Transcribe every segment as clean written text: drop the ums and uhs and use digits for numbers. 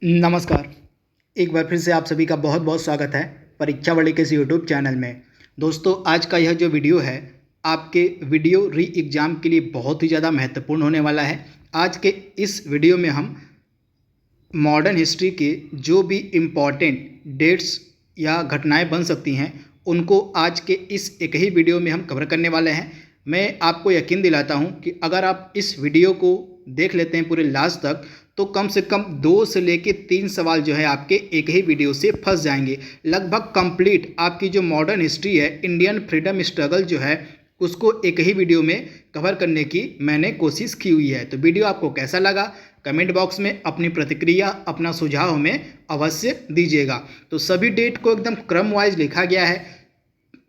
नमस्कार। एक बार फिर से आप सभी का बहुत बहुत स्वागत है परीक्षा वाले के इस यूट्यूब चैनल में। दोस्तों, आज का यह जो वीडियो है आपके वीडियो री एग्ज़ाम के लिए बहुत ही ज़्यादा महत्वपूर्ण होने वाला है। आज के इस वीडियो में हम मॉडर्न हिस्ट्री के जो भी इम्पॉर्टेंट डेट्स या घटनाएं बन सकती हैं उनको आज के इस एक ही वीडियो में हम कवर करने वाले हैं। मैं आपको यकीन दिलाता हूं कि अगर आप इस वीडियो को देख लेते हैं पूरे लास्ट तक तो कम से कम 2 से लेके 3 सवाल जो है आपके एक ही वीडियो से फंस जाएंगे। लगभग कंप्लीट आपकी जो मॉडर्न हिस्ट्री है, इंडियन फ्रीडम स्ट्रगल जो है, उसको एक ही वीडियो में कवर करने की मैंने कोशिश की हुई है। तो वीडियो आपको कैसा लगा कमेंट बॉक्स में अपनी प्रतिक्रिया, अपना सुझाव हमें अवश्य दीजिएगा। तो सभी डेट को एकदम क्रम वाइज लिखा गया है।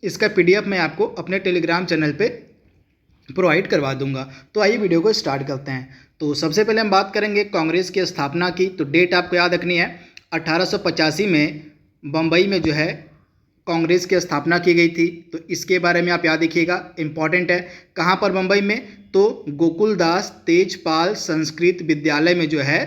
इसका पीडीएफ मैं आपको अपने टेलीग्राम चैनल पे प्रोवाइड करवा दूंगा। तो आइए वीडियो को स्टार्ट करते हैं। तो सबसे पहले हम बात करेंगे कांग्रेस की स्थापना की। तो डेट आपको याद रखनी है 1885 में बम्बई में जो है कांग्रेस की स्थापना की गई थी। तो इसके बारे में आप याद रखिएगा, इंपॉर्टेंट है। कहाँ पर बम्बई में? तो गोकुलदास तेजपाल संस्कृत विद्यालय में जो है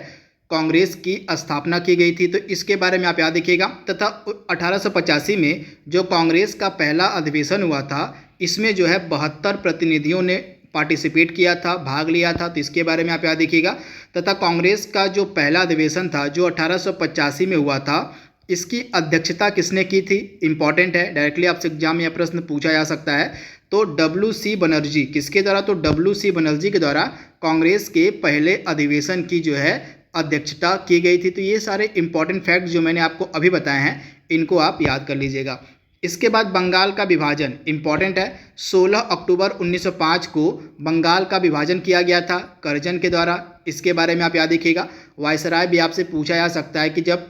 कांग्रेस की स्थापना की गई थी। तो इसके बारे में आप याद रखिएगा। तथा 1885 में जो कांग्रेस का पहला अधिवेशन हुआ था, इसमें जो है 72 प्रतिनिधियों ने पार्टिसिपेट किया था, भाग लिया था। तो इसके बारे में आप याद रखिएगा। तथा कांग्रेस का जो पहला अधिवेशन था जो 1885 में हुआ था, इसकी अध्यक्षता किसने की थी? इंपॉर्टेंट है, डायरेक्टली आपसे एग्जाम में यह प्रश्न पूछा जा सकता है। तो डब्ल्यू.सी. बनर्जी, किसके द्वारा? तो डब्ल्यू.सी. बनर्जी के द्वारा कांग्रेस के पहले अधिवेशन की जो है अध्यक्षता की गई थी। तो ये सारे इंपॉर्टेंट फैक्ट जो मैंने आपको अभी बताए हैं, इनको आप याद कर लीजिएगा। इसके बाद बंगाल का विभाजन इंपॉर्टेंट है। 16 अक्टूबर 1905 को बंगाल का विभाजन किया गया था कर्जन के द्वारा। इसके बारे में आप याद रखिएगा। वायसराय भी आपसे पूछा जा सकता है कि जब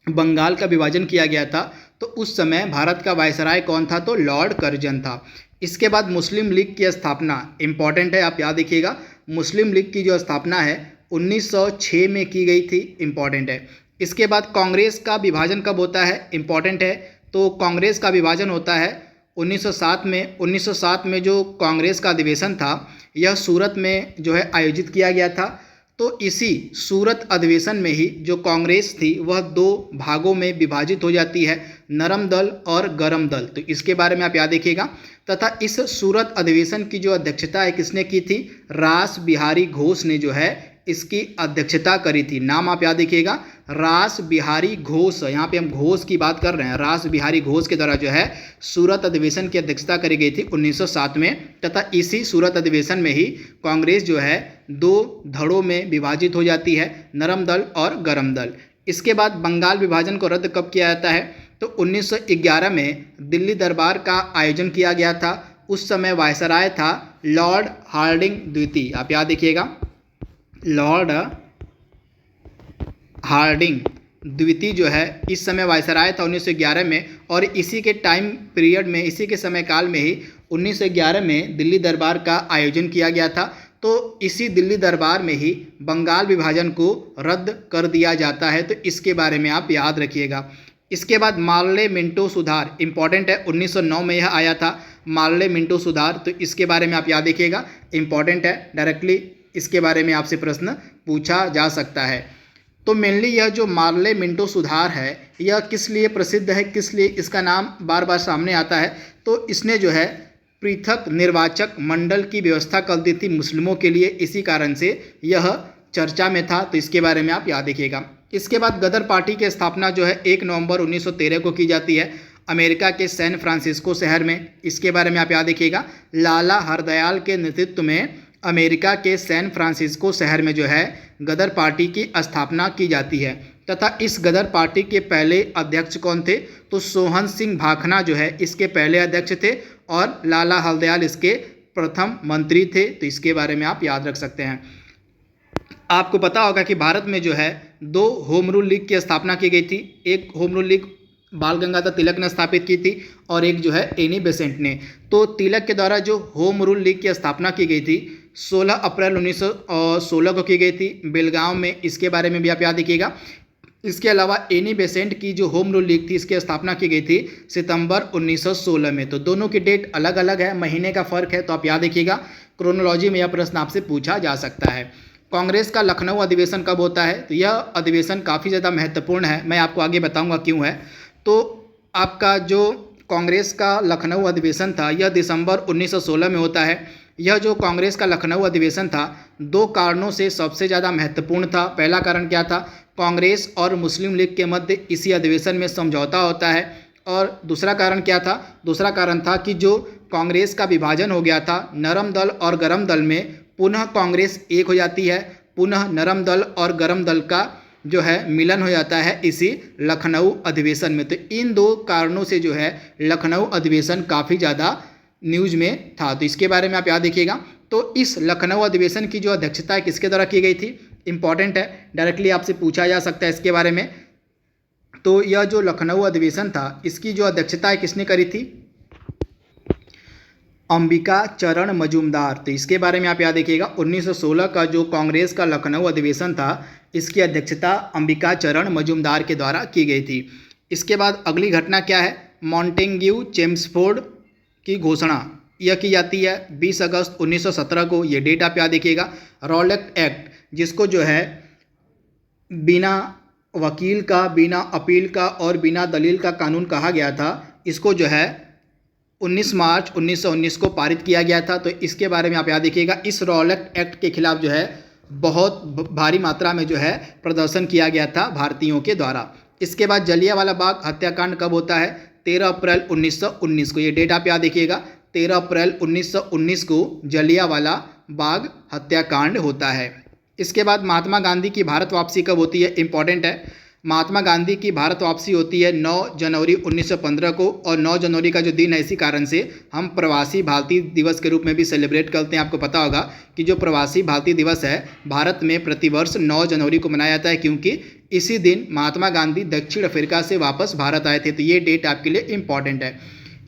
बंगाल का विभाजन किया गया था तो उस समय भारत का वायसराय कौन था? तो लॉर्ड कर्जन था। इसके बाद मुस्लिम लीग की स्थापना इंपॉर्टेंट है, आप याद रखिएगा। मुस्लिम लीग की जो स्थापना है 1906 में की गई थी, इंपॉर्टेंट है। इसके बाद कांग्रेस का विभाजन कब होता है? इंपॉर्टेंट है। तो कांग्रेस का विभाजन होता है 1907 में। 1907 में जो कांग्रेस का अधिवेशन था यह सूरत में जो है आयोजित किया गया था। तो इसी सूरत अधिवेशन में ही जो कांग्रेस थी वह 2 भागों में विभाजित हो जाती है, नरम दल और गरम दल। तो इसके बारे में आप याद रखिएगा। तथा इस सूरत अधिवेशन की जो अध्यक्षता है किसने की थी? रास बिहारी घोष ने जो है इसकी अध्यक्षता करी थी। नाम आप याद रखिएगा, रास बिहारी घोष। यहाँ पे हम घोष की बात कर रहे हैं। रास बिहारी घोष के द्वारा जो है सूरत अधिवेशन की अध्यक्षता करी गई थी 1907 में। तथा इसी सूरत अधिवेशन में ही कांग्रेस जो है 2 धड़ों में विभाजित हो जाती है, नरम दल और गरम दल। इसके बाद बंगाल विभाजन को रद्द कब किया जाता है? तो 1911 में दिल्ली दरबार का आयोजन किया गया था। उस समय वायसराय था लॉर्ड हार्डिंग द्वितीय। आप याद रखिएगा, लॉर्ड हार्डिंग द्वितीय जो है इस समय वायसराय था 1911 में। और इसी के टाइम पीरियड में, इसी के समय काल में ही 1911 में दिल्ली दरबार का आयोजन किया गया था। तो इसी दिल्ली दरबार में ही बंगाल विभाजन को रद्द कर दिया जाता है। तो इसके बारे में आप याद रखिएगा। इसके बाद मार्ले मिंटो सुधार इंपॉर्टेंट है। 1909 में यह आया था मार्ले मिंटो सुधार। तो इसके बारे में आप याद रखिएगा, इंपॉर्टेंट है। डायरेक्टली इसके बारे में आपसे प्रश्न पूछा जा सकता है। तो मेनली यह जो मार्ले मिंटो सुधार है यह किस लिए प्रसिद्ध है, किस लिए इसका नाम बार बार सामने आता है? तो इसने जो है पृथक निर्वाचक मंडल की व्यवस्था कर दी थी मुस्लिमों के लिए, इसी कारण से यह चर्चा में था। तो इसके बारे में आप याद रखिएगा। इसके बाद गदर पार्टी की स्थापना जो है 1 नवंबर 1913 को की जाती है अमेरिका के सैन फ्रांसिस्को शहर में। इसके बारे में आप याद रखिएगा। लाला हरदयाल के नेतृत्व में अमेरिका के सैन फ्रांसिस्को शहर में जो है गदर पार्टी की स्थापना की जाती है। तथा इस गदर पार्टी के पहले अध्यक्ष कौन थे? तो सोहन सिंह भाखना जो है इसके पहले अध्यक्ष थे और लाला हरदयाल इसके प्रथम मंत्री थे। तो इसके बारे में आप याद रख सकते हैं। आपको पता होगा कि भारत में जो है 2 होम रूल लीग की स्थापना की गई थी। एक होम रूल लीग बाल गंगाधर तिलक ने स्थापित की थी और एक जो है एनी बेसेंट ने। तो तिलक के द्वारा जो होम रूल लीग की स्थापना की गई थी 16 अप्रैल 1916 को की गई थी बेलगांव में। इसके बारे में भी आप याद रखिएगा। इसके अलावा एनी बेसेंट की जो होम रूल लीग थी इसकी स्थापना की गई थी सितंबर 1916 में। तो दोनों की डेट अलग अलग है, महीने का फ़र्क है। तो आप याद रखिएगा, क्रोनोलॉजी में यह प्रश्न आपसे पूछा जा सकता है। कांग्रेस का लखनऊ अधिवेशन कब होता है? तो यह अधिवेशन काफ़ी ज़्यादा महत्वपूर्ण है, मैं आपको आगे बताऊंगा क्यों है। तो आपका जो कांग्रेस का लखनऊ अधिवेशन था यह दिसंबर 1916 में होता है। यह जो कांग्रेस का लखनऊ अधिवेशन था दो कारणों से सबसे ज़्यादा महत्वपूर्ण था। पहला कारण क्या था? कांग्रेस और मुस्लिम लीग के मध्य इसी अधिवेशन में समझौता होता है। और दूसरा कारण क्या था? दूसरा कारण था कि जो कांग्रेस का विभाजन हो गया था नरम दल और गरम दल में, पुनः कांग्रेस एक हो जाती है, पुनः नरम दल और गरम दल का जो है मिलन हो जाता है इसी लखनऊ अधिवेशन में। तो इन दो कारणों से जो है लखनऊ अधिवेशन काफ़ी ज़्यादा न्यूज में था। तो इसके बारे में आप याद रखिएगा। तो इस लखनऊ अधिवेशन की जो अध्यक्षता है किसके द्वारा की गई थी? इंपॉर्टेंट है, डायरेक्टली आपसे पूछा जा सकता है इसके बारे में। तो यह जो लखनऊ अधिवेशन था इसकी जो अध्यक्षता है किसने करी थी? अंबिका चरण मजूमदार। तो इसके बारे में आप याद रखिएगा। 1916 का जो कांग्रेस का लखनऊ अधिवेशन था इसकी अध्यक्षता अंबिका चरण मजूमदार के द्वारा की गई थी। इसके बाद अगली घटना क्या है? मॉन्टेग्यू चेम्सफोर्ड की घोषणा यह की जाती है 20 अगस्त 1917 को। ये डेट आप याद रखिएगा। रॉलेट एक्ट, जिसको जो है बिना वकील का, बिना अपील का और बिना दलील का कानून कहा गया था, इसको जो है 19 मार्च 1919 को पारित किया गया था। तो इसके बारे में आप याद रखिएगा। इस रॉलेट एक्ट के खिलाफ जो है बहुत भारी मात्रा में जो है प्रदर्शन किया गया था भारतीयों के द्वारा। इसके बाद जलियांवाला बाग हत्याकांड कब होता है? 13 अप्रैल 1919 को। ये डेट आप याद रखिएगा। 13 अप्रैल 1919 को जलियांवाला बाग हत्याकांड होता है। इसके बाद महात्मा गांधी की भारत वापसी कब होती है? इंपॉर्टेंट है। महात्मा गांधी की भारत वापसी होती है 9 जनवरी 1915 को। और 9 जनवरी का जो दिन है इसी कारण से हम प्रवासी भारतीय दिवस के रूप में भी सेलिब्रेट करते हैं। आपको पता होगा कि जो प्रवासी भारतीय दिवस है भारत में प्रतिवर्ष 9 जनवरी को मनाया जाता है, क्योंकि इसी दिन महात्मा गांधी दक्षिण अफ्रीका से वापस भारत आए थे। तो ये डेट आपके लिए इंपॉर्टेंट है।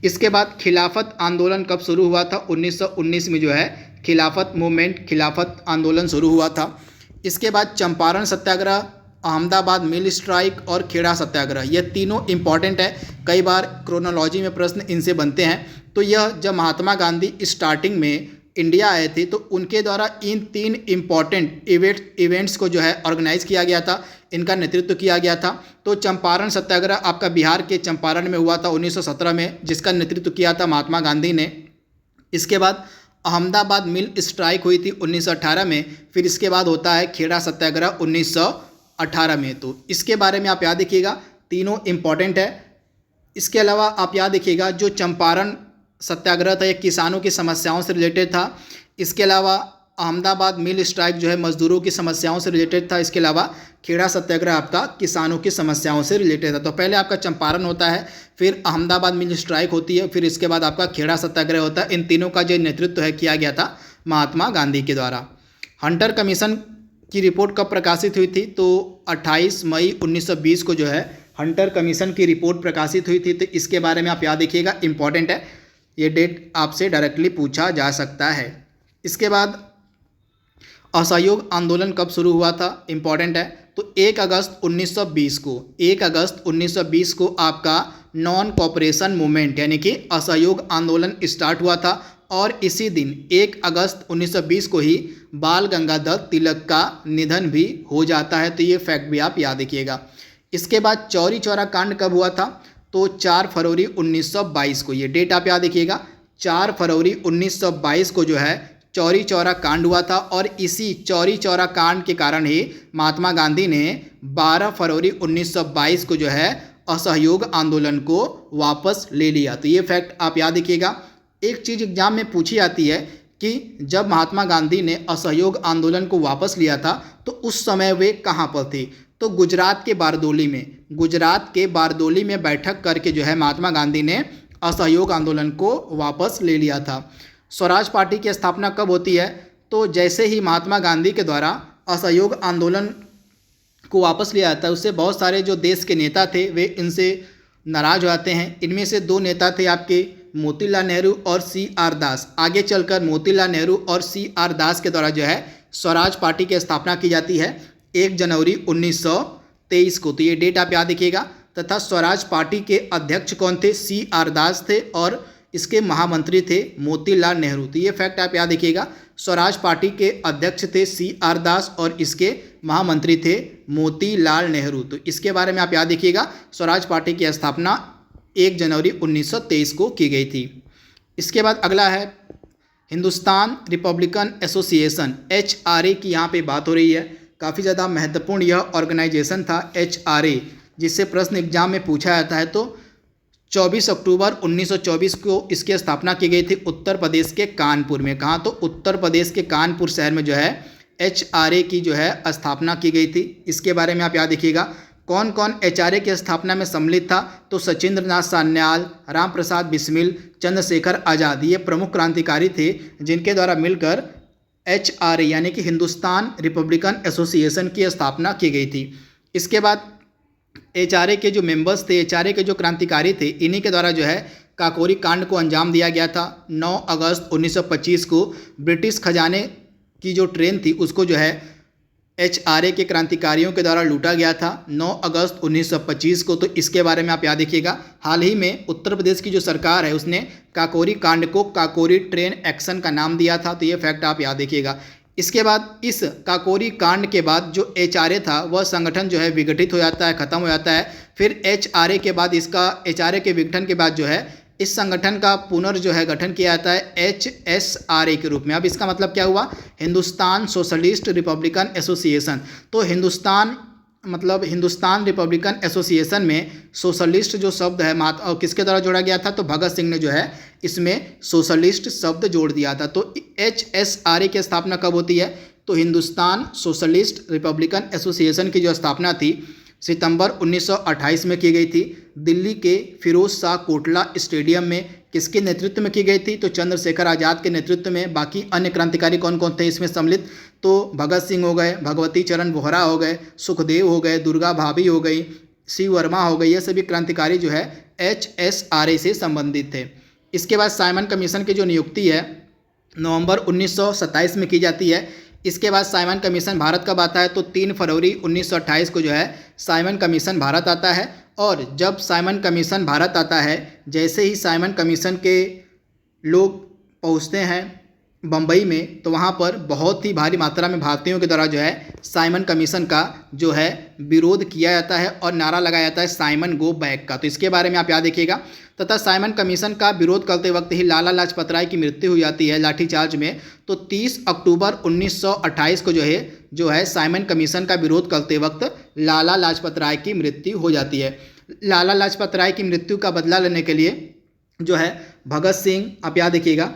इसके बाद खिलाफत आंदोलन कब शुरू हुआ था? 1919 में जो है खिलाफत मूवमेंट, खिलाफत आंदोलन शुरू हुआ था। इसके बाद चंपारण सत्याग्रह, अहमदाबाद मिल स्ट्राइक और खेड़ा सत्याग्रह, ये तीनों इंपॉर्टेंट है। कई बार क्रोनोलॉजी में प्रश्न इनसे बनते हैं। तो यह जब महात्मा गांधी स्टार्टिंग में इंडिया आए थे तो उनके द्वारा इन तीन इम्पॉर्टेंट इवेंट्स को जो है ऑर्गेनाइज किया गया था, इनका नेतृत्व किया गया था। तो चंपारण सत्याग्रह आपका बिहार के चंपारण में हुआ था 1917 में, जिसका नेतृत्व किया था महात्मा गांधी ने। इसके बाद अहमदाबाद मिल स्ट्राइक हुई थी 1918 में। फिर इसके बाद होता है खेड़ा सत्याग्रह 1918 में। तो इसके बारे में आप याद रखिएगा, तीनों इम्पॉर्टेंट है। इसके अलावा आप याद रखिएगा जो चंपारण सत्याग्रह था ये किसानों की समस्याओं से रिलेटेड था। इसके अलावा अहमदाबाद मिल स्ट्राइक जो है मजदूरों की समस्याओं से रिलेटेड था। इसके अलावा खेड़ा सत्याग्रह आपका किसानों की समस्याओं से रिलेटेड था। तो पहले आपका चंपारण होता है, फिर अहमदाबाद मिल स्ट्राइक होती है, फिर इसके बाद आपका खेड़ा सत्याग्रह होता है। इन तीनों का जो नेतृत्व है किया गया था महात्मा गांधी के द्वारा। हंटर कमीशन की रिपोर्ट कब प्रकाशित हुई थी? तो 28 मई 1920 को जो है हंटर कमीशन की रिपोर्ट प्रकाशित हुई थी। तो इसके बारे में आप याद रखिएगा, इंपॉर्टेंट है। ये डेट आपसे डायरेक्टली पूछा जा सकता है। इसके बाद असहयोग आंदोलन कब शुरू हुआ था? इंपॉर्टेंट है। तो 1 अगस्त 1920 को, 1 अगस्त 1920 को आपका नॉन कॉपरेशन मूवमेंट यानी कि असहयोग आंदोलन स्टार्ट हुआ था। और इसी दिन 1 अगस्त 1920 को ही बाल गंगाधर तिलक का निधन भी हो जाता है। तो ये फैक्ट भी आप याद रखिएगा। इसके बाद चौरी चौरा कांड कब हुआ था? तो 4 फरवरी 1922 को। ये डेट आप याद रखिएगा। 4 फरवरी 1922 को जो है चौरी चौरा कांड हुआ था। और इसी चौरी चौरा कांड के कारण ही महात्मा गांधी ने 12 फरवरी 1922 को जो है असहयोग आंदोलन को वापस ले लिया। तो ये फैक्ट आप याद रखिएगा। एक चीज़ एग्जाम में पूछी जाती है कि जब महात्मा गांधी ने असहयोग आंदोलन को वापस लिया था तो उस समय वे कहाँ पर थे? तो गुजरात के बारदोली में, गुजरात के बारदोली में बैठक करके जो है महात्मा गांधी ने असहयोग आंदोलन को वापस ले लिया था। स्वराज पार्टी की स्थापना कब होती है? तो जैसे ही महात्मा गांधी के द्वारा असहयोग आंदोलन को वापस लिया जाता है उससे बहुत सारे जो देश के नेता थे वे इनसे नाराज हो जाते हैं। इनमें से 2 नेता थे आपके मोतीलाल नेहरू और CR दास। आगे चलकर मोतीलाल नेहरू और CR दास के द्वारा जो है स्वराज पार्टी की स्थापना की जाती है 1 जनवरी 1923 को। तो ये डेट आप याद रखिएगा। तथा स्वराज पार्टी के अध्यक्ष कौन थे? CR दास थे। और इसके महामंत्री थे मोतीलाल नेहरू। तो ये फैक्ट आप याद रखिएगा। स्वराज पार्टी के अध्यक्ष थे CR दास और इसके महामंत्री थे मोतीलाल नेहरू। तो इसके बारे में आप याद रखिएगा। स्वराज पार्टी की स्थापना 1 जनवरी 1923 को की गई थी। इसके बाद अगला है हिंदुस्तान रिपब्लिकन एसोसिएशन HRA की यहाँ पे बात हो रही है। काफ़ी ज़्यादा महत्वपूर्ण यह ऑर्गेनाइजेशन था HRA, जिससे प्रश्न एग्जाम में पूछा जाता है। तो 24 अक्टूबर 1924 को इसकी स्थापना की गई थी उत्तर प्रदेश के कानपुर में। कहाँ? तो उत्तर प्रदेश के कानपुर शहर में जो है HRA की जो है स्थापना की गई थी। इसके बारे में आप याद रखिएगा। कौन कौन HRA की स्थापना में सम्मिलित था? तो सचिंद्र नाथ सान्याल, राम प्रसाद बिस्मिल, चंद्रशेखर आज़ाद, ये प्रमुख क्रांतिकारी थे जिनके द्वारा मिलकर HRA यानी कि हिंदुस्तान रिपब्लिकन एसोसिएशन की स्थापना की गई थी। इसके बाद HRA के जो मेंबर्स थे, HRA के जो क्रांतिकारी थे, इन्हीं के द्वारा जो है काकोरी कांड को अंजाम दिया गया था। 9 अगस्त 1925 को ब्रिटिश खजाने की जो ट्रेन थी उसको जो है HRA के क्रांतिकारियों के द्वारा लूटा गया था 9 अगस्त 1925 को। तो इसके बारे में आप याद रखिएगा। हाल ही में उत्तर प्रदेश की जो सरकार है उसने काकोरी कांड को काकोरी ट्रेन एक्शन का नाम दिया था। तो ये फैक्ट आप याद रखिएगा। इसके बाद इस काकोरी कांड के बाद जो HRA था वह संगठन जो है विघटित हो जाता है, ख़त्म हो जाता है। फिर HRA के बाद HRA के विघटन के बाद जो है इस संगठन का जो है गठन किया जाता है HSRA के रूप में। अब इसका मतलब क्या हुआ? Hindustan socialist Republican association. तो हिंदुस्तान रिपब्लिकन एसोसिएशन में सोशलिस्ट जो शब्द है और किसके द्वारा जोड़ा गया था? तो भगत सिंह ने जो है इसमें सोशलिस्ट शब्द जोड़ दिया था। तो HSRA की स्थापना कब होती है? तो हिंदुस्तान सोशलिस्ट रिपब्लिकन एसोसिएशन की जो स्थापना थी सितंबर 1928 में की गई थी। दिल्ली के फिरोज शाह कोटला स्टेडियम में किसके नेतृत्व में की गई थी? तो चंद्रशेखर आज़ाद के नेतृत्व में। बाकी अन्य क्रांतिकारी कौन कौन थे इसमें सम्मिलित? तो भगत सिंह हो गए, भगवती चरण वोहरा हो गए, सुखदेव हो गए, दुर्गा भाभी हो गई, शिव वर्मा हो गई। ये सभी क्रांतिकारी जो है HSRA से संबंधित थे। इसके बाद साइमन कमीशन की जो नियुक्ति है नवंबर 1927 में की जाती है। इसके बाद साइमन कमीशन भारत कब आता है? तो 3 फरवरी 1928 को जो है साइमन कमीशन भारत आता है। और जब साइमन कमीशन भारत आता है, जैसे ही साइमन कमीशन के लोग पहुंचते हैं बम्बई में, तो वहां पर बहुत ही भारी मात्रा में भारतीयों के द्वारा जो है साइमन कमीशन का जो है विरोध किया जाता है और नारा लगाया जाता है साइमन गो बैक का। तो इसके बारे में आप याद रखिएगा। तथा साइमन कमीशन का विरोध करते वक्त ही लाला लाजपत राय की मृत्यु हो जाती है लाठीचार्ज में। तो 30 अक्टूबर 1928 को जो है साइमन कमीशन का विरोध करते वक्त लाला लाजपत राय की मृत्यु हो जाती है। लाला लाजपत राय की मृत्यु का बदला लेने के लिए जो है भगत सिंह, आप याद रखिएगा,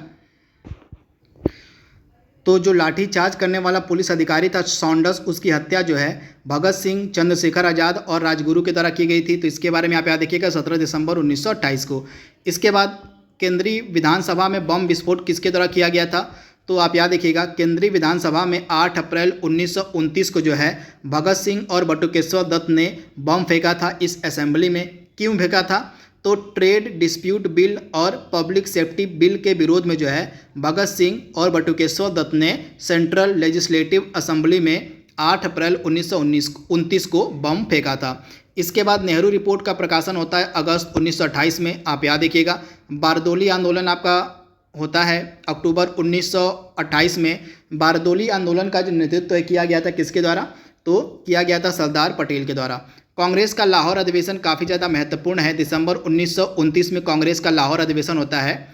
तो जो लाठीचार्ज करने वाला पुलिस अधिकारी था सॉन्डर्स, उसकी हत्या जो है भगत सिंह, चंद्रशेखर आज़ाद और राजगुरु के द्वारा की गई थी। तो इसके बारे में आप याद रखिएगा 17 दिसंबर 1928 को। इसके बाद केंद्रीय विधानसभा में बम विस्फोट किसके द्वारा किया गया था? तो आप याद रखिएगा केंद्रीय विधानसभा में 8 अप्रैल 1929 को जो है भगत सिंह और बटुकेश्वर दत्त ने बम फेंका था इस असेंबली में। क्यों फेंका था? तो ट्रेड डिस्प्यूट बिल और पब्लिक सेफ्टी बिल के विरोध में जो है भगत सिंह और बटुकेश्वर दत्त ने सेंट्रल लेजिस्लेटिव असेंबली में 8 अप्रैल 1929 को बम फेंका था। इसके बाद नेहरू रिपोर्ट का प्रकाशन होता है अगस्त 1928 में। आप याद रखिएगा बारदोली आंदोलन आपका होता है अक्टूबर 1928 में। बारदोली आंदोलन का जो नेतृत्व किया गया था किसके द्वारा? तो किया गया था सरदार पटेल के द्वारा। कांग्रेस का लाहौर अधिवेशन काफ़ी ज़्यादा महत्वपूर्ण है। दिसंबर 1929 में कांग्रेस का लाहौर अधिवेशन होता है।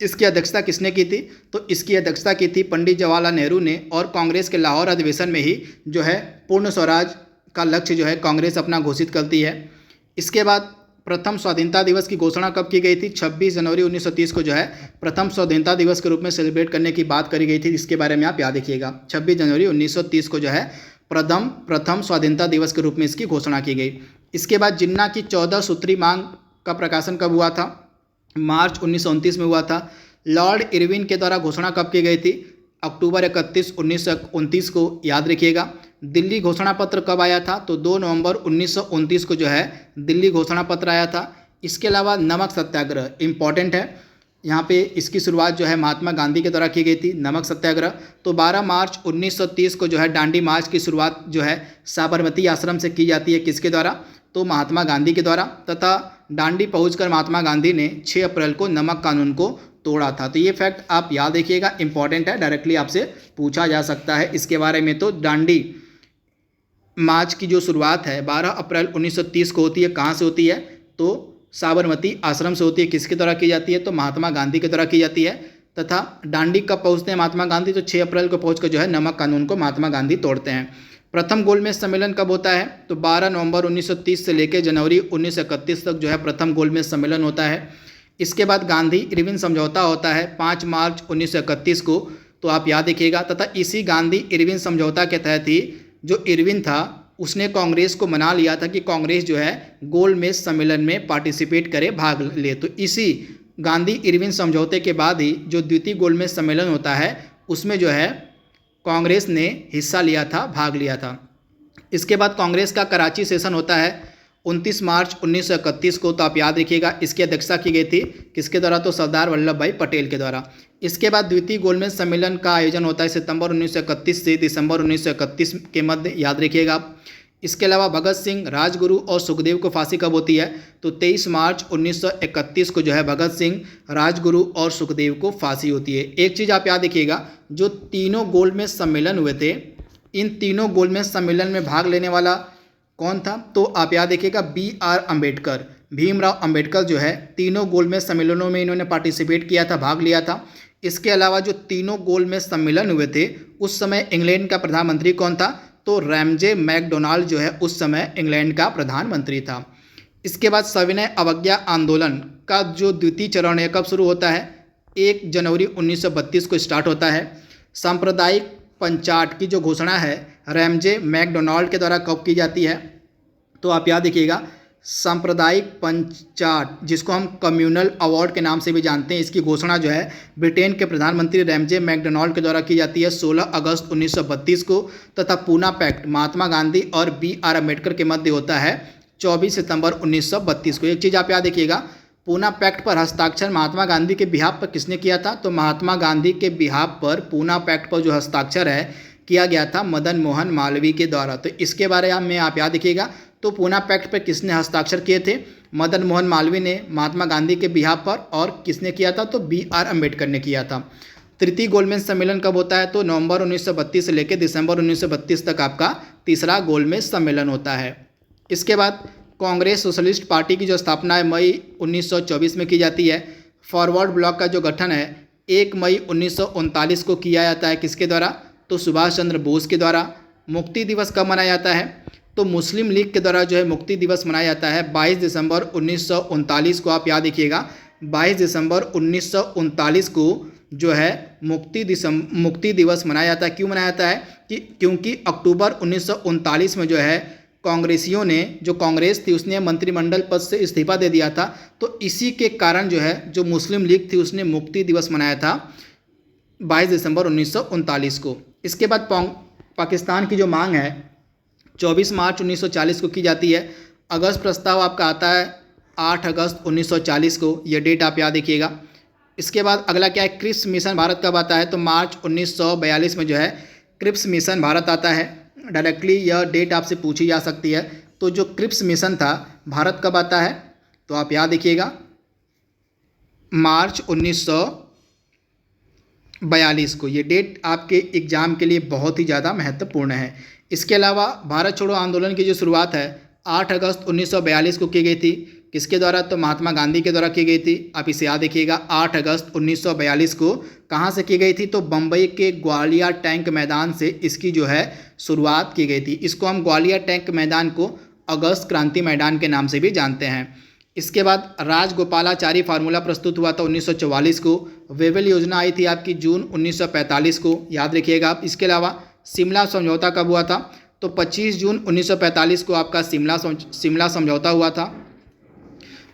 इसकी अध्यक्षता किसने की थी? तो इसकी अध्यक्षता की थी पंडित जवाहरलाल नेहरू ने। और कांग्रेस के लाहौर अधिवेशन में ही जो है पूर्ण स्वराज का लक्ष्य जो है कांग्रेस अपना घोषित करती है। इसके बाद प्रथम स्वाधीनता दिवस की घोषणा कब की गई थी? 26 जनवरी 1930 को जो है प्रथम स्वाधीनता दिवस के रूप में सेलिब्रेट करने की बात करी गई थी। इसके बारे में आप याद रखिएगा 26 जनवरी 1930 को जो है प्रथम स्वाधीनता दिवस के रूप में इसकी घोषणा की गई। इसके बाद जिन्ना की 14 सूत्री मांग का प्रकाशन कब हुआ था? मार्च 1929 में हुआ था। लॉर्ड इरविन के द्वारा घोषणा कब की गई थी? अक्टूबर 31, 1929 को याद रखिएगा। दिल्ली घोषणा पत्र कब आया था? तो 2 नवंबर 1929 को जो है दिल्ली घोषणा पत्र आया था। इसके अलावा नमक सत्याग्रह इम्पॉर्टेंट है। यहाँ पे इसकी शुरुआत जो है महात्मा गांधी के द्वारा की गई थी, नमक सत्याग्रह। तो 12 मार्च 1930 को जो है दांडी मार्च की शुरुआत जो है साबरमती आश्रम से की जाती है। किसके द्वारा? तो महात्मा गांधी के द्वारा। तथा दांडी पहुंचकर महात्मा गांधी ने 6 अप्रैल को नमक कानून को तोड़ा था। तो ये फैक्ट आप याद रखिएगा, इंपॉर्टेंट है, डायरेक्टली आपसे पूछा जा सकता है इसके बारे में। तो दांडी मार्च की जो शुरुआत है 12 अप्रैल 1930 को होती है। कहाँ से होती है? तो साबरमती आश्रम से होती है। किसके द्वारा की जाती है? तो महात्मा गांधी के द्वारा की जाती है। तथा दांडी कब पहुंचते हैं महात्मा गांधी? तो 6 अप्रैल को पहुंचकर जो है नमक कानून को महात्मा गांधी तोड़ते हैं। प्रथम गोलमेज सम्मेलन कब होता है? तो 12 नवंबर 1930 से लेकर जनवरी 1931 तक जो है प्रथम गोलमेज सम्मेलन होता है। इसके बाद गांधी इरविन समझौता होता है 5 मार्च 1931 को, तो आप याद रखिएगा। तथा इसी गांधी इरविन समझौता के तहत ही जो इरविन था उसने कांग्रेस को मना लिया था कि कांग्रेस जो है गोलमेज सम्मेलन में पार्टिसिपेट करे, भाग ले। तो इसी गांधी इरविन समझौते के बाद ही जो द्वितीय गोलमेज सम्मेलन होता है उसमें जो है कांग्रेस ने हिस्सा लिया था, भाग लिया था। इसके बाद कांग्रेस का कराची सेशन होता है 29 मार्च 1931 को, तो आप याद रखिएगा इसकी अध्यक्षता की गई थी किसके द्वारा? तो सरदार वल्लभ भाई पटेल के द्वारा। इसके बाद द्वितीय गोलमेज सम्मेलन का आयोजन होता है सितंबर 1931 से दिसंबर 1931 के मध्य, याद रखिएगा आप। इसके अलावा भगत सिंह, राजगुरु और सुखदेव को फांसी कब होती है? तो 23 मार्च 1931 को जो है भगत सिंह, राजगुरु और सुखदेव को फांसी होती है। एक चीज़ आप याद रखिएगा, जो तीनों गोलमेज सम्मेलन हुए थे, इन तीनों गोलमेज सम्मेलन में भाग लेने वाला कौन था? तो आप याद रखिएगा BR अम्बेडकर, भीमराव अम्बेडकर जो है तीनों गोलमेज सम्मेलनों में इन्होंने पार्टिसिपेट किया था, भाग लिया था। इसके अलावा जो तीनों गोलमेज सम्मेलन हुए थे उस समय इंग्लैंड का प्रधानमंत्री कौन था? तो रैमजे मैकडोनाल्ड जो है उस समय इंग्लैंड का प्रधानमंत्री था। इसके बाद सविनय अवज्ञा आंदोलन का जो द्वितीय चरण है कब शुरू होता है? 1 जनवरी 1932 को स्टार्ट होता है। सांप्रदायिक पंचाट की जो घोषणा है रैमजे मैकडोनाल्ड के द्वारा कब की जाती है? तो आप याद रखिएगा, सांप्रदायिक पंचाट जिसको हम कम्युनल अवार्ड के नाम से भी जानते हैं, इसकी घोषणा जो है ब्रिटेन के प्रधानमंत्री रैमजे मैकडोनाल्ड के द्वारा की जाती है 16 अगस्त 1932 को। तथा पूना पैक्ट महात्मा गांधी और BR अम्बेडकर के मध्य होता है 24 सितंबर 1932 को। एक चीज़ आप याद रखिएगा, पूना पैक्ट पर हस्ताक्षर महात्मा गांधी के बिहाफ पर किसने किया था? तो महात्मा गांधी के बिहाफ पर पूना पैक्ट पर जो हस्ताक्षर है किया गया था मदन मोहन मालवीय के द्वारा। तो इसके बारे में आप याद रखिएगा। तो पूना पैक्ट पर किसने हस्ताक्षर किए थे? मदन मोहन मालवीय ने महात्मा गांधी के बिहाफ पर। और किसने किया था? तो BR अम्बेडकर ने किया था। तृतीय गोलमेज सम्मेलन कब होता है? तो नवंबर 1932 से लेकर दिसंबर 1932 तक आपका तीसरा गोलमेज सम्मेलन होता है। इसके बाद कांग्रेस सोशलिस्ट पार्टी की जो स्थापना है मई 1924 में की जाती है। फॉरवर्ड ब्लॉक का जो गठन है 1 मई 1939 को किया जाता है। किसके द्वारा? तो सुभाष चंद्र बोस के द्वारा। मुक्ति दिवस कब मनाया जाता है? तो मुस्लिम लीग के द्वारा जो है मुक्ति दिवस मनाया जाता है 22 दिसंबर 1939 को। आप याद रखिएगा 22 दिसंबर 1939 को जो है मुक्ति दिवस मनाया जाता है। क्यों मनाया जाता है? क्योंकि अक्टूबर 1939 में जो है कांग्रेसियों ने, जो कांग्रेस थी उसने मंत्रिमंडल पद से इस्तीफा दे दिया था। तो इसी के कारण जो है जो मुस्लिम लीग थी उसने मुक्ति दिवस मनाया था 22 दिसंबर 1939 को। इसके बाद पाकिस्तान की जो मांग है 24 मार्च 1940 को की जाती है। अगस्त प्रस्ताव आपका आता है 8 अगस्त 1940 को, यह डेट आप याद रखिएगा। इसके बाद अगला क्या है? क्रिप्स मिशन भारत कब आता है? तो मार्च 1942 में जो है क्रिप्स मिशन भारत आता है। डायरेक्टली यह डेट आपसे पूछी जा सकती है। तो जो क्रिप्स मिशन था भारत कब आता है? तो आप याद रखिएगा मार्च 1942 को। ये डेट आपके एग्जाम के लिए बहुत ही ज़्यादा महत्वपूर्ण है। इसके अलावा भारत छोड़ो आंदोलन की जो शुरुआत है 8 अगस्त 1942 को की गई थी। किसके द्वारा? तो महात्मा गांधी के द्वारा की गई थी। आप इसे याद रखिएगा 8 अगस्त 1942 को कहाँ से की गई थी? तो बम्बई के ग्वालियर टैंक मैदान से इसकी जो है शुरुआत की गई थी। इसको हम ग्वालियर टैंक मैदान को अगस्त क्रांति मैदान के नाम से भी जानते हैं। इसके बाद राजगोपालाचारी फार्मूला प्रस्तुत हुआ था 1944 को। वेवेल योजना आई थी आपकी जून 1945 को, याद रखिएगा आप। इसके अलावा शिमला समझौता कब हुआ था? तो 25 जून 1945 को आपका शिमला समझौता हुआ था।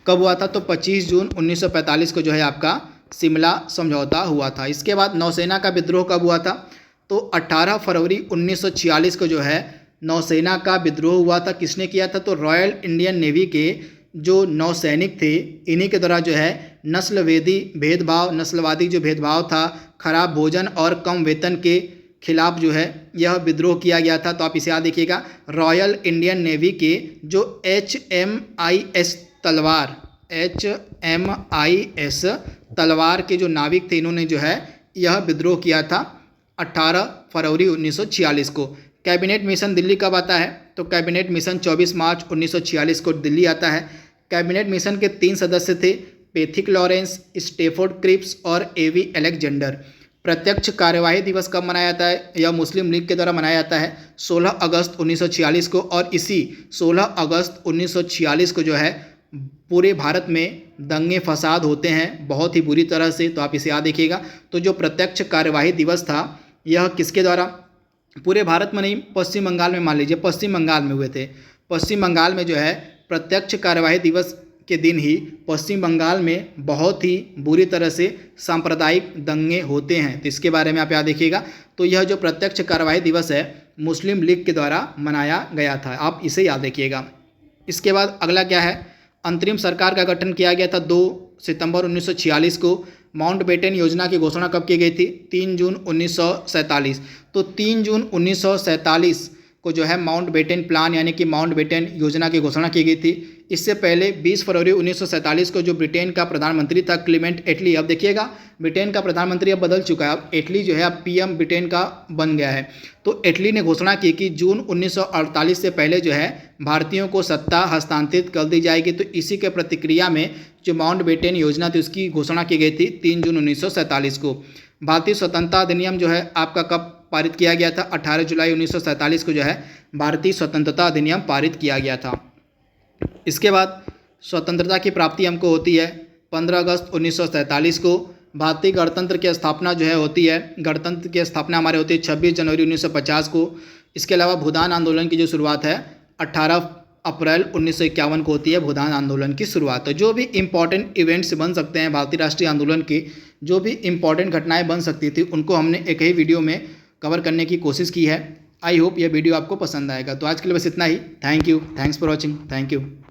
कब हुआ था? तो 25 जून 1945 को जो है आपका शिमला समझौता हुआ था। इसके बाद नौसेना का विद्रोह कब हुआ था? तो 18 फरवरी 1946 को जो है नौसेना का विद्रोह हुआ था। किसने किया था? तो रॉयल इंडियन नेवी के जो नौसैनिक थे इन्हीं के द्वारा जो है नस्लवादी जो भेदभाव था, खराब भोजन और कम वेतन के खिलाफ जो है यह विद्रोह किया गया था। तो आप इसे याद रखिएगा। रॉयल इंडियन नेवी के जो HMIS तलवार HMIS तलवार के जो नाविक थे, इन्होंने जो है यह विद्रोह किया था 18 फरवरी 1946 को। कैबिनेट मिशन दिल्ली कब आता है? तो कैबिनेट मिशन 24 मार्च 1946 को दिल्ली आता है। कैबिनेट मिशन के 3 सदस्य थे, पैथिक लॉरेंस, स्टेफोर्ड क्रिप्स और एवी अलेक्जेंडर। प्रत्यक्ष कार्यवाही दिवस कब मनाया जाता है? यह मुस्लिम लीग के द्वारा मनाया जाता है 16 अगस्त 1946 को, और इसी 16 अगस्त 1946 को जो है पूरे भारत में दंगे फसाद होते हैं बहुत ही बुरी तरह से, तो आप इसे याद रखिएगा। तो जो प्रत्यक्ष कार्यवाही दिवस था यह किसके द्वारा? पूरे भारत में नहीं, पश्चिम बंगाल में, मान लीजिए पश्चिम बंगाल में हुए थे। पश्चिम बंगाल में जो है प्रत्यक्ष कार्यवाही दिवस के दिन ही पश्चिम बंगाल में बहुत ही बुरी तरह से सांप्रदायिक दंगे होते हैं, तो इसके बारे में आप याद रखिएगा। तो यह जो प्रत्यक्ष कार्यवाही दिवस है मुस्लिम लीग के द्वारा मनाया गया था, आप इसे याद रखिएगा। इसके बाद अगला क्या है? अंतरिम सरकार का गठन किया गया था 2 सितंबर 1946 को। माउंटबेटन योजना की घोषणा कब की गई थी? 3 जून 1947। तो 3 जून 1947 को जो है माउंटबेटन प्लान यानी कि माउंटबेटन योजना की घोषणा की गई थी। इससे पहले 20 फरवरी 1947 को जो ब्रिटेन का प्रधानमंत्री था क्लीमेंट एटली, अब देखिएगा ब्रिटेन का प्रधानमंत्री अब बदल चुका है, अब एटली जो है अब पीएम ब्रिटेन का बन गया है। तो एटली ने घोषणा की कि जून 1948 से पहले जो है भारतीयों को सत्ता हस्तांतरित कर दी जाएगी। तो इसी के प्रतिक्रिया में जो माउंटबेटन योजना थी उसकी घोषणा की गई थी 3 जून 1947 को। भारतीय स्वतंत्रता अधिनियम जो है आपका कब पारित किया गया था? 18 जुलाई 1947 को जो है भारतीय स्वतंत्रता अधिनियम पारित किया गया था। इसके बाद स्वतंत्रता की प्राप्ति हमको होती है 15 अगस्त 1947 को। भारतीय गणतंत्र की स्थापना जो है होती है, गणतंत्र की स्थापना हमारे होती है 26 जनवरी 1950 को। इसके अलावा भूदान आंदोलन की जो शुरुआत है 18 अप्रैल 1951 को होती है भूदान आंदोलन की शुरुआत। तो जो भी इम्पॉर्टेंट इवेंट्स बन सकते हैं भारतीय राष्ट्रीय आंदोलन की, जो भी इम्पॉर्टेंट घटनाएं बन सकती थी उनको हमने एक ही वीडियो में कवर करने की कोशिश की है। आई होप यह वीडियो आपको पसंद आएगा। तो आज के लिए बस इतना ही। Thank you, thanks for watching, thank you.